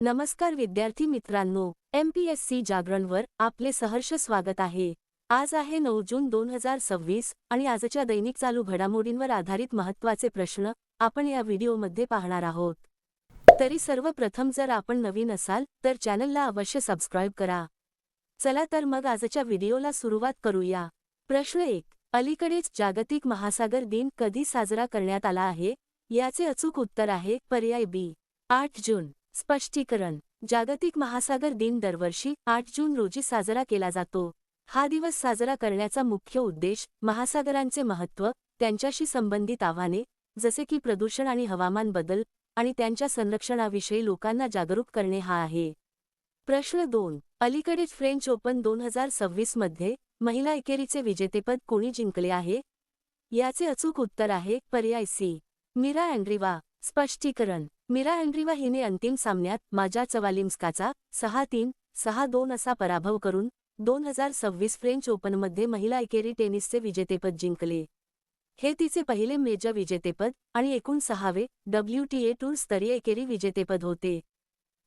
नमस्कार विद्यार्थी मित्रांनो, MPSC जागरणवर आपले सहर्ष स्वागत आहे। आज आहे 9 जून 2026 आणि आजच्या दैनिक चालू घडामोडींवर आधारित महत्त्वाचे प्रश्न आपण या व्हिडिओमध्ये पाहणार आहोत। तरी सर्वप्रथम जर आपण नवीन असाल तर चॅनलला अवश्य सबस्क्राइब करा। चला तर मग आजच्या व्हिडिओला सुरुवात करूया। प्रश्न 1, अलीकडेच जागतिक महासागर दिन कधी साजरा करण्यात आला आहे? याचे अचूक उत्तर आहे पर्याय बी, 8 जून। स्पष्टीकरण: जागतिक महासागर दिन दरवर्षी 8 जून रोजी साजरा केला जातो। हा दिवस साजरा करण्याचा मुख्य उद्देश महासागरांचे महत्त्व, त्यांच्याशी संबंधित आव्हाने जसे की प्रदूषण आणि हवामान बदल आणि त्यांच्या संरक्षणाविषयी लोकांना जागरूक करणे हा आहे। प्रश्न 2, अलीकडेच फ्रेंच ओपन 2026 मध्ये महिला एकेरीचे विजेतेपद कोणी जिंकले आहे? याचे अचूक उत्तर आहे पर्याय सी, मिरा अँड्रीवा। स्पष्टीकरण: मिरा अँड्रीवा हिने अंतिम सामन्यात माजा चवालिम्स्काचा 6-3, 6-2 असा पराभव करून 2026 फ्रेंच ओपनमध्ये महिला एकेरी टेनिसचे विजेतेपद जिंकले। हे तिचे पहिले मेजर विजेतेपद आणि एकूण 6वे WTA टूर स्तरीय एकेरी विजेतेपद होते।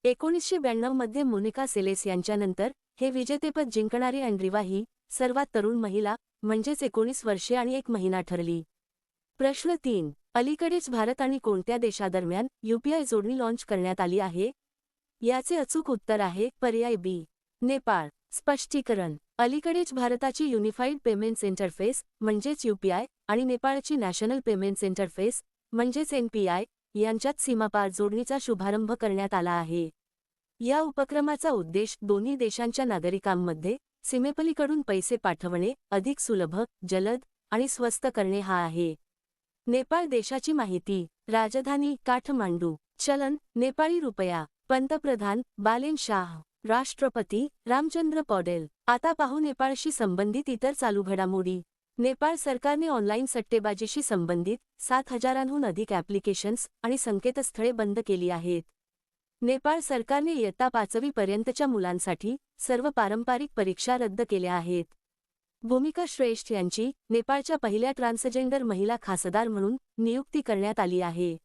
1992 मध्ये मोनिका सेलेस यांच्यानंतर हे विजेतेपद जिंकणारी अँड्रीवा ही सर्वात तरुण महिला म्हणजेच 19 वर्षे आणि 1 महिना ठरली। प्रश्न 3, अलीकडेच भारत आणि कोणत्या देशादरम्यान UPI जोडणी लॉन्च करण्यात आली आहे? याचे अचूक उत्तर आहे पर्याय बी, नेपाळ। स्पष्टीकरण: अलीकडेच भारताची युनिफाईड पेमेंट्स इंटरफेस म्हणजेच UPI आणि नेपाळची नॅशनल पेमेंट्स इंटरफेस म्हणजेच NPI यांच्यात सीमापार जोडणीचा शुभारंभ करण्यात आला आहे। या उपक्रमाचा उद्देश दोन्ही देशांच्या नागरिकांमध्ये सीमेपलीकडून पैसे पाठवणे अधिक सुलभ, जलद आणि स्वस्त करणे हा आहे। नेपाळ देशाची माहिती: राजधानी काठमांडू, चलन नेपाळी रुपया, पंतप्रधान बालेन शाह, राष्ट्रपती रामचंद्र पौडेल। आता पाहू नेपाळशी संबंधित इतर चालू घडामोडी। नेपाळ सरकारने ऑनलाईन सट्टेबाजीशी संबंधित 7,000हून अधिक ॲप्लिकेशन्स आणि संकेतस्थळे बंद केली आहेत। नेपाळ सरकारने इयत्ता 5वी पर्यंतच्या मुलांसाठी सर्व पारंपरिक परीक्षा रद्द केल्या आहेत। भूमिका श्रेष्ठ यांची नेपाळच्या पहिल्या ट्रान्सजेंडर महिला खासदार म्हणून नियुक्ती करण्यात आली आहे।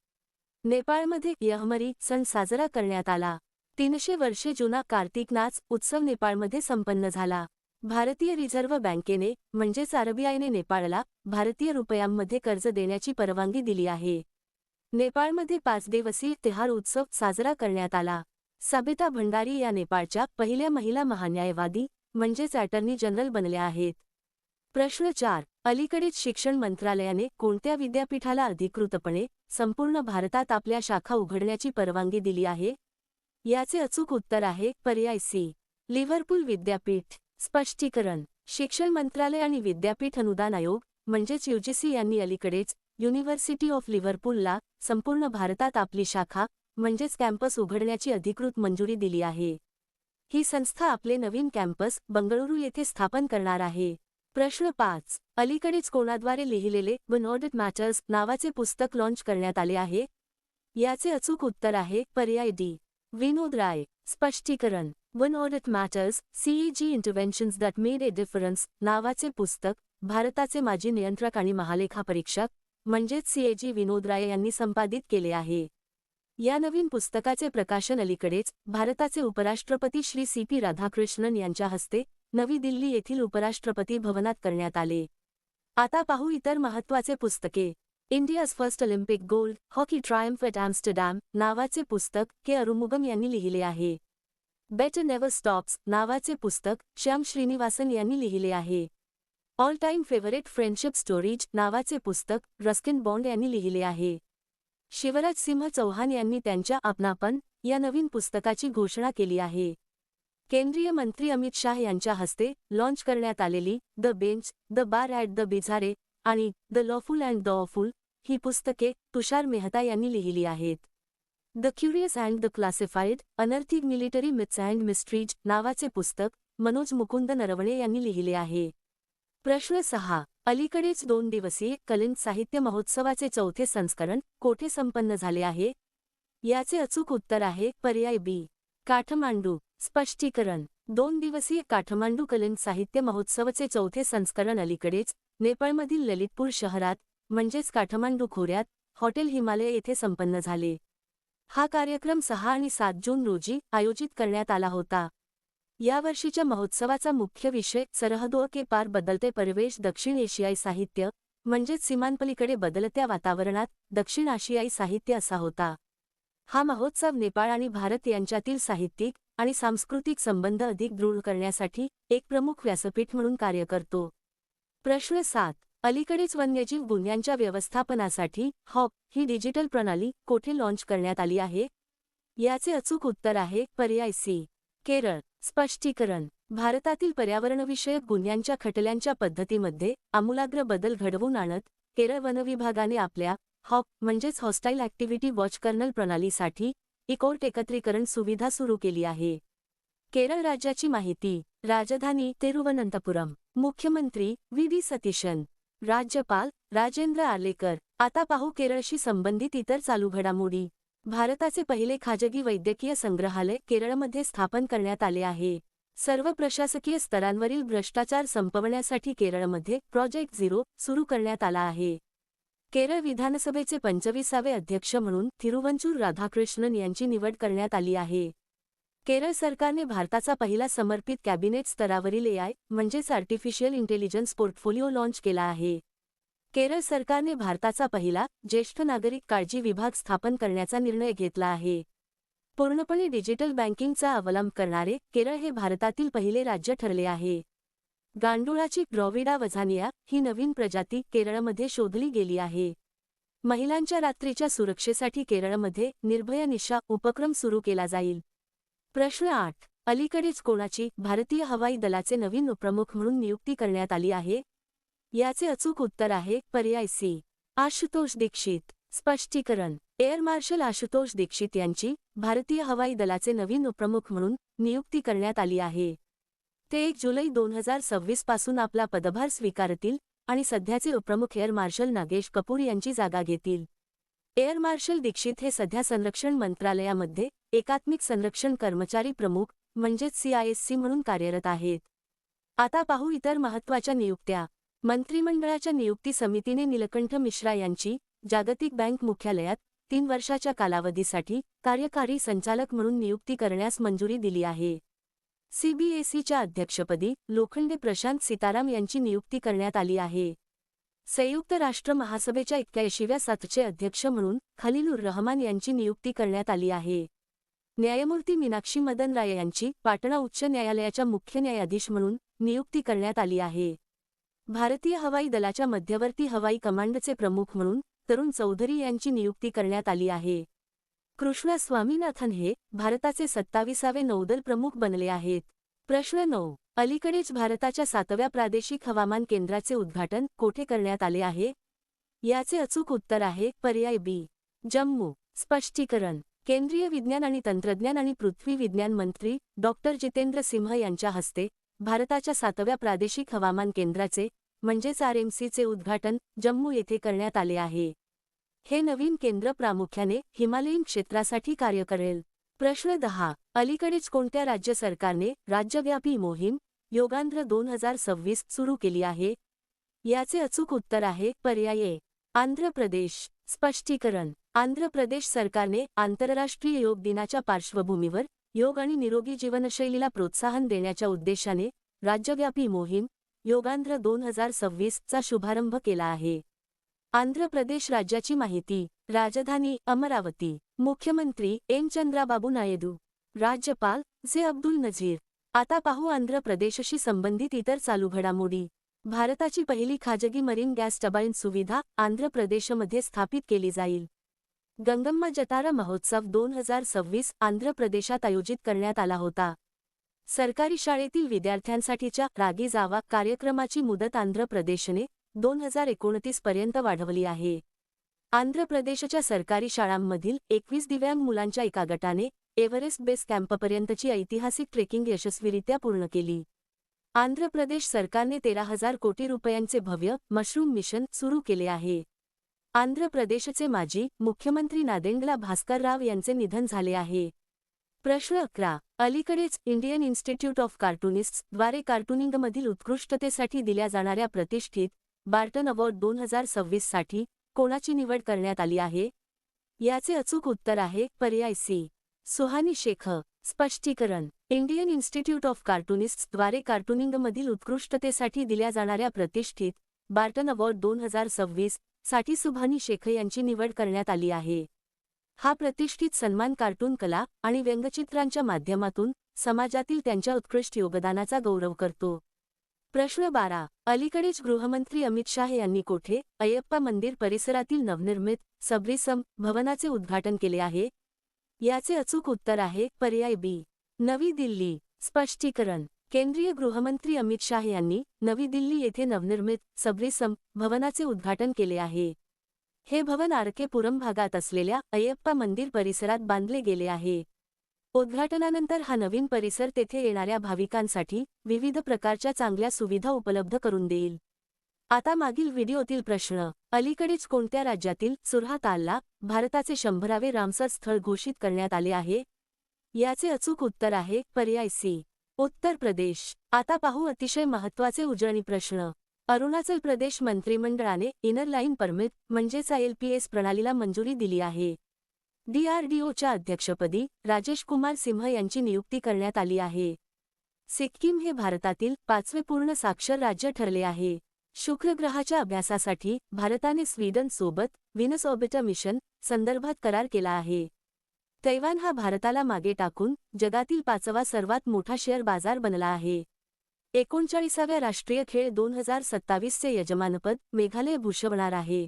नेपाळमध्ये यहमरी सण साजरा करण्यात आला। 300 वर्षे जुना कार्तिक नाच उत्सव नेपाळमध्ये संपन्न झाला। भारतीय रिझर्व्ह बँकेने म्हणजेच RBIने नेपाळला भारतीय रुपयांमध्ये कर्ज देण्याची परवानगी दिली आहे। नेपाळमध्ये 5 दिवसीय तिहार उत्सव साजरा करण्यात आला। सबिता भंडारी या नेपाळच्या पहिल्या महिला महान्यायवादी म्हणजेच अॅटर्नी जनरल बनल्या आहेत। प्रश्न 4, अलीकडेच शिक्षण मंत्रालयाने कोणत्या विद्यापीठाला अधिकृतपणे संपूर्ण भारतात आपल्या शाखा उघडण्याची परवानगी दिली आहे? याचे अचूक उत्तर आहे पर्याय सी, लिव्हरपूल विद्यापीठ। स्पष्टीकरण: शिक्षण मंत्रालय आणि विद्यापीठ अनुदान आयोग म्हणजेच UGC यांनी अलीकडेच युनिव्हर्सिटी ऑफ लिव्हरपूलला संपूर्ण भारतात आपली शाखा म्हणजेच कॅम्पस उघडण्याची अधिकृत मंजुरी दिली आहे। ही संस्था आपले नवीन कॅम्पस बंगळुरू येथे स्थापन करणार आहे। प्रश्न 5, अलीकडेच कोणाद्वारे लिहिलेले वन ऑडिट मॅटर्स नावाचे पुस्तक लॉन्च करण्यात आले आहे? याचे अचूक उत्तर आहे पर्याय डी, विनोद राय। स्पष्टीकरण: one audit matters CAG interventions that made a difference नावाचे पुस्तक भारताचे माजी नियंत्रक आणि महालेखापरीक्षक म्हणजेच CAG विनोद राय यांनी संपादित केले आहे। या नवीन पुस्तकाचे प्रकाशन अलीकडेच भारताचे उपराष्ट्रपती श्री CP राधाकृष्णन यांच्या हस्ते नवी दिल्ली येथील उपराष्ट्रपती भवनात करण्यात आले। आता पाहू इतर महत्त्वाचे पुस्तके। India's first Olympic gold hockey triumph at Amsterdam नावाचे पुस्तक के अरुमुगम यांनी लिहिले आहे। बेटर नेव्हर स्टॉप्स नावाचे पुस्तक श्याम श्रीनिवासन यांनी लिहिले आहे। All time favourite friendship stories नावाचे पुस्तक रस्किन बॉन्ड यांनी लिहिले आहे। शिवराज सिंह चौहान यांनी त्यांच्या अपनापन या नवीन पुस्तकाची घोषणा केली आहे। केंद्रीय मंत्री अमित शाह यांच्या हस्ते लॉन्च करण्यात आलेली the bench, the bar at the bizarre आणि the lawful and the awful ही पुस्तके तुषार मेहता यांनी लिहिली आहेत। The curious and the classified unearthing military myths and mysteries नावाचे पुस्तक मनोज मुकुंद नरवणे यांनी लिहिले आहे। प्रश्न 6, अलीकडेच 2 दिवसीय कलिंग साहित्य महोत्सवाचे 4थे संस्करण कोठे संपन्न झाले आहे? याचे अचूक उत्तर आहे पर्याय बी, काठमांडू। स्पष्टीकरण: 2 दिवसीय काठमांडू कलिंग साहित्य महोत्सवाचे 4थे संस्करण अलीकडेच नेपाळमधील ललितपूर शहरात म्हणजेच काठमांडू खोऱ्यात हॉटेल हिमालय येथे संपन्न झाले। हा कार्यक्रम 6 आणि 7 जून रोजी आयोजित करण्यात आला होता. यावर्षीच्या महोत्सवाचा मुख्य विषय सरहदों के पार बदलते परिवेश दक्षिण एशियाई साहित्य म्हणजेच सीमांपलीकडे बदलत्या वातावरणात दक्षिण आशियाई साहित्य असा होता. हा महोत्सव नेपाळ आणि भारत यांच्यातील साहित्यिक आणि सांस्कृतिक संबंध अधिक दृढ करण्यासाठी एक प्रमुख व्यासपीठ म्हणून कार्य करतो. प्रश्न 7. अलीकडेच वन्यजीव गुन्ह्यांच्या व्यवस्थापनासाठी हॉप ही डिजिटल प्रणाली कोठे लॉन्च करण्यात आली आहे? याचे अचूक उत्तर आहे पर्याय सी, केरळ. स्पष्टीकरण. भारतातील पर्यावरणविषयक गुन्ह्यांच्या खटल्यांच्या पद्धतीमध्ये आमूलाग्र बदल घडवून आणत केरळ वनविभागाने आपल्या हॉप म्हणजेच हॉस्टाईल ॲक्टिव्हिटी वॉच कर्नल प्रणालीसाठी ई-कोर्ट एकत्रीकरण सुविधा सुरू केली आहे. केरळ राज्याची माहिती. राजधानी तिरुवनंतपुरम. मुख्यमंत्री व्ही सतीशन. राज्यपाल राजेंद्र आर्लेकर. आता पाहू केरळशी संबंधित इतर चालू घडामोडी. भारताचे पहिले खाजगी वैद्यकीय संग्रहालय केरळमध्ये स्थापन करण्यात आले आहे. सर्व प्रशासकीय स्तरांवरील भ्रष्टाचार संपवण्यासाठी केरळमध्ये प्रोजेक्ट झिरो सुरू करण्यात आला आहे. केरळ विधानसभेचे 25वे अध्यक्ष म्हणून थिरुवंचूर राधाकृष्णन यांची निवड करण्यात आली आहे. केरळ सरकारने भारताचा पहिला समर्पित कॅबिनेट स्तरावरील AI म्हणजेच आर्टिफिशियल इंटेलिजन्स पोर्टफोलिओ लॉन्च केला आहे. केरळ सरकारने भारताचा पहिला ज्येष्ठ नागरिक काळजी विभाग स्थापन करण्याचा निर्णय घेतला आहे. पूर्णपणे डिजिटल बँकिंगचा अवलंब करणारे केरळ हे भारतातील पहिले राज्य ठरले आहे. गांडुळाची ग्रॉविडा वझानिया ही नवीन प्रजाती केरळमध्ये शोधली गेली आहे. महिलांच्या रात्रीच्या सुरक्षेसाठी केरळमध्ये निर्भया निशा उपक्रम सुरू केला जाईल. प्रश्न 8. अलीकडेच कोणाची भारतीय हवाई दलाचे नवीन उपप्रमुख म्हणून नियुक्ती करण्यात आली आहे? याचे अचूक उत्तर आहे पर्याय सी, आशुतोष दीक्षित. स्पष्टीकरण. एअर मार्शल आशुतोष दीक्षित यांची भारतीय हवाई दलाचे नवीन उपप्रमुख म्हणून नियुक्ती करण्यात आली आहे. ते 1 जुलै 2026 पासून आपला पदभार स्वीकारतील आणि सध्याचे उपप्रमुख एअर मार्शल नागेश कपूर यांची जागा घेतील. एअर मार्शल दीक्षित हे सध्या संरक्षण मंत्रालयामध्ये एकात्मिक संरक्षण कर्मचारी प्रमुख म्हणजेच CISC म्हणून कार्यरत आहेत. आता पाहू इतर महत्त्वाच्या नियुक्त्या. मंत्रिमंडळाच्या नियुक्ती समितीने नीलकंठ मिश्रा यांची जागतिक बँक मुख्यालयात 3 वर्षाच्या कालावधीसाठी कार्यकारी संचालक म्हणून नियुक्ती करण्यास मंजुरी दिली आहे. CBSEच्या अध्यक्षपदी लोखंडे प्रशांत सीताराम यांची नियुक्ती करण्यात आली आहे. संयुक्त राष्ट्र महासभेच्या 81व्या सत्राचे अध्यक्ष म्हणून खलीलुर रहमान यांची नियुक्ती करण्यात आली आहे. न्यायमूर्ती मीनाक्षी मदन राय यांची पाटणा उच्च न्यायालयाच्या मुख्य न्यायाधीश म्हणून नियुक्ती करण्यात आली आहे. भारतीय हवाई दलाच्या मध्यवर्ती हवाई कमांडचे प्रमुख म्हणून तरुण चौधरी यांची नियुक्ती करण्यात आली आहे. कृष्णा स्वामीनाथन हे भारताचे 27वे नौदल प्रमुख बनले आहेत. प्रश्न 9. अलीकडेच भारताच्या 7व्या प्रादेशिक हवामान केंद्राचे उद्घाटन कोठे करण्यात आले आहे? याचे अचूक उत्तर आहे पर्याय बी, जम्मू. स्पष्टीकरण. केंद्रीय विज्ञान आणि तंत्रज्ञान आणि पृथ्वी विज्ञान मंत्री डॉक्टर जितेंद्र सिंह यांच्या हस्ते भारताच्या 7व्या प्रादेशिक हवामान केंद्राचे म्हणजेच RMCचे उद्घाटन जम्मू येथे करण्यात आले आहे. हे नवीन केंद्र प्रामुख्याने हिमालयीन क्षेत्रासाठी कार्य करेल. प्रश्न 10. अलीकडेच कोणत्या राज्य सरकारने राज्यव्यापी मोहीम योगांध्र 2026 सुरू केली आहे? याचे अचूक उत्तर आहे पर्याय ए, आंध्र प्रदेश. स्पष्टीकरण. आंध्र प्रदेश सरकारने आंतरराष्ट्रीय योग दिनाच्या पार्श्वभूमीवर योग आणि निरोगी जीवनशैलीला प्रोत्साहन देण्याच्या उद्देशाने राज्यव्यापी मोहीम योगांध्र 2026 चा शुभारंभ केला आहे. आंध्र प्रदेश राज्याची माहिती. राजधानी अमरावती. मुख्यमंत्री एन चंद्राबाबू नायडू. राज्यपाल जे अब्दुल नझीर. आता पाहू आंध्र प्रदेशशी संबंधित इतर चालू घडामोडी. भारताची पहिली खाजगी मरीन गॅस टर्बाइन सुविधा आंध्र प्रदेशमध्ये स्थापित केली जाईल. गंगम्मा जतारा महोत्सव 2026 आंध्र प्रदेशात आयोजित करण्यात आला होता. सरकारी शाळेतील विद्यार्थ्यांसाठीच्या रागी जावा कार्यक्रमाची मुदत आंध्र प्रदेशने 2029 पर्यंत वाढवली आहे. आंध्र प्रदेशच्या सरकारी शाळांमधील 21 दिव्यांग मुलांच्या एका गटाने एव्हरेस्ट बेस कॅम्पपर्यंतची ऐतिहासिक ट्रेकिंग यशस्वीरित्या पूर्ण केली. आंध्र प्रदेश सरकारने 13,000 कोटी रुपयांचे भव्य मशरूम मिशन सुरू केले आहे. आंध्र प्रदेशचे माजी मुख्यमंत्री नादेंडला भास्कर राव यांचे निधन झाले आहे. प्रश्न 11. अलीकडेच इंडियन इन्स्टिट्यूट ऑफ कार्टुनिस्ट्स द्वारे कार्टुनिंगमधील उत्कृष्टतेसाठी दिल्या जाणाऱ्या प्रतिष्ठित बार्टन अवॉर्ड 2026 साठी कोणाची निवड करण्यात आली आहे? याचे अचूक उत्तर आहे पर्याय सी. सुहानी शेख. स्पष्टीकरण. इंडियन इन्स्टिट्यूट ऑफ कार्टुनिस्ट्सद्वारे कार्टुनिंगमधील उत्कृष्टतेसाठी दिल्या जाणाऱ्या प्रतिष्ठित बार्टन अवॉर्ड 2026 साठी सुहानी शेख यांची निवड करण्यात आली आहे. हा प्रतिष्ठित सन्मान कार्टून कला आणि व्यंगचित्रांच्या माध्यमातून समाजातील त्यांच्या उत्कृष्ट योगदानाचा गौरव करतो. प्रश्न 12. अलीकडेच गृहमंत्री अमित शाह यांनी कोठे अय्यप्पा मंदिर परिसरातील नवनिर्मित सबरीसम भवनाचे उद्घाटन केले आहे? याचे अचूक उत्तर आहे पर्याय बी. नवी दिल्ली. स्पष्टीकरण. केंद्रीय गृहमंत्री अमित शाह यांनी नवी दिल्ली येथे नवनिर्मित सबरीसम भवनाचे उद्घाटन केले आहे. हे भवन आर.के. पुरम भागात असलेल्या अय्यप्पा मंदिर परिसरात बांधले गेले आहे. उद्घाटनानंतर हा नवीन परिसर तेथे येणाऱ्या भाविकांसाठी विविध प्रकारच्या चांगल्या सुविधा उपलब्ध करून देईल. आता मागील व्हिडिओतील प्रश्न. अलीकडेच कोणत्या राज्यातील सुरहा तालला भारताचे 100वे रामसर स्थळ घोषित करण्यात आले आहे? याचे अचूक उत्तर आहे पर्याय सी. उत्तर प्रदेश. आता पाहू अतिशय महत्त्वाचे उजळणी प्रश्न. अरुणाचल प्रदेश मंत्रिमंडळाने इनर लाईन परमिट म्हणजेच ILPS प्रणालीला मंजुरी दिली आहे. DRDOच्या अध्यक्षपदी राजेश कुमार सिंह यांची नियुक्ती करण्यात आली आहे. सिक्कीम हे भारतातील 5वे पूर्ण साक्षर राज्य ठरले आहे. शुक्र ग्रहाच्या अभ्यासासाठी भारताने स्वीडनसोबत व्हीनस ऑर्बिटर मिशन संदर्भात करार केला आहे. तैवान हा भारताला मागे टाकून जगातील 5वा सर्वात मोठा शेअर बाजार बनला आहे. 39व्या राष्ट्रीय खेळ 2027चे यजमानपद मेघालय भूषवणार आहे.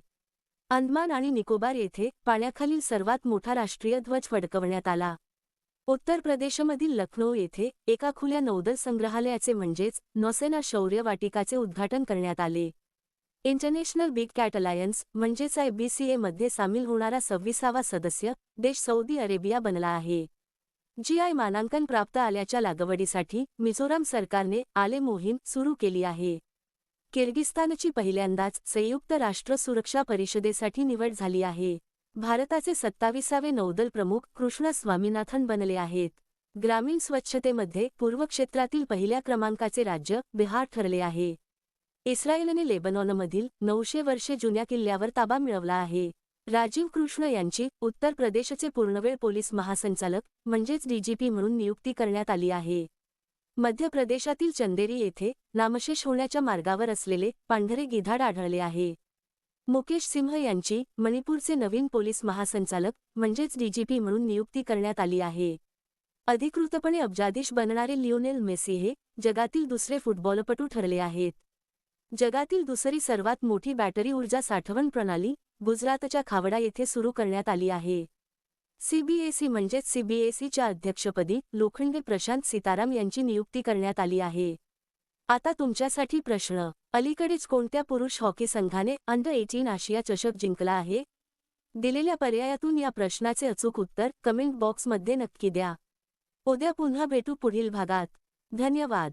अंदमान आणि निकोबार येथे पाण्याखालील सर्वात मोठा राष्ट्रीय ध्वज फडकवण्यात आला. उत्तर प्रदेशमधील लखनौ येथे एका खुल्या नौदल संग्रहालयाचे म्हणजेच नौसेना शौर्य वाटिकाचे उद्घाटन करण्यात आले. इंटरनॅशनल बिग कॅट अलायन्स म्हणजेच IBCA मध्ये सामील होणारा 26वा सदस्य देश सौदी अरेबिया बनला आहे. GI मानांकन प्राप्त आल्याच्या लागवडीसाठी मिझोराम सरकारने आले मोहीम सुरू केली आहे. किर्गिस्तानची पहिल्यांदाच संयुक्त राष्ट्र सुरक्षा परिषदेसाठी निवड झाली आहे. भारताचे 27वे नौदल प्रमुख कृष्णा स्वामीनाथन बनले आहेत. ग्रामीण स्वच्छतेमध्ये पूर्व क्षेत्रातील पहिल्या क्रमांकाचे राज्य बिहार ठरले आहे. इस्रायलने लेबनॉनमधील 900 वर्षे जुन्या किल्ल्यावर ताबा मिळवला आहे. राजीव कृष्ण यांची उत्तर प्रदेशचे पूर्णवेळ पोलीस महासंचालक म्हणजेच DGP म्हणून नियुक्ती करण्यात आली आहे. मध्य प्रदेशातील चंदेरी येथे नामशेष होण्याच्या मार्गावर असलेले पांढरे गिधाड आढळले आहे. मुकेश सिंह यांची मणिपूरचे नवीन पोलीस महासंचालक म्हणजेच DGP म्हणून नियुक्ती करण्यात आली आहे. अधिकृतपणे अब्जाधीश बनणारे लिओनेल मेसी हे जगातील दुसरे फुटबॉलपटू ठरले आहेत. जगातील दुसरी सर्वात मोठी बॅटरी ऊर्जा साठवण प्रणाली गुजरातच्या खावडा येथे सुरू करण्यात आली आहे. CBSE म्हणजेच CBSEच्या अध्यक्षपदी लोखंडे प्रशांत सीताराम यांची नियुक्ती करण्यात आली आहे. आता तुमच्यासाठी प्रश्न. अलीकडेच कोणत्या पुरुष हॉकी संघाने अंडर-18 आशिया चषक जिंकला आहे? दिलेल्या पर्यायातून या प्रश्नाचे अचूक उत्तर कमेंट बॉक्समध्ये नक्की द्या. उद्या पुन्हा भेटू पुढील भागात. धन्यवाद.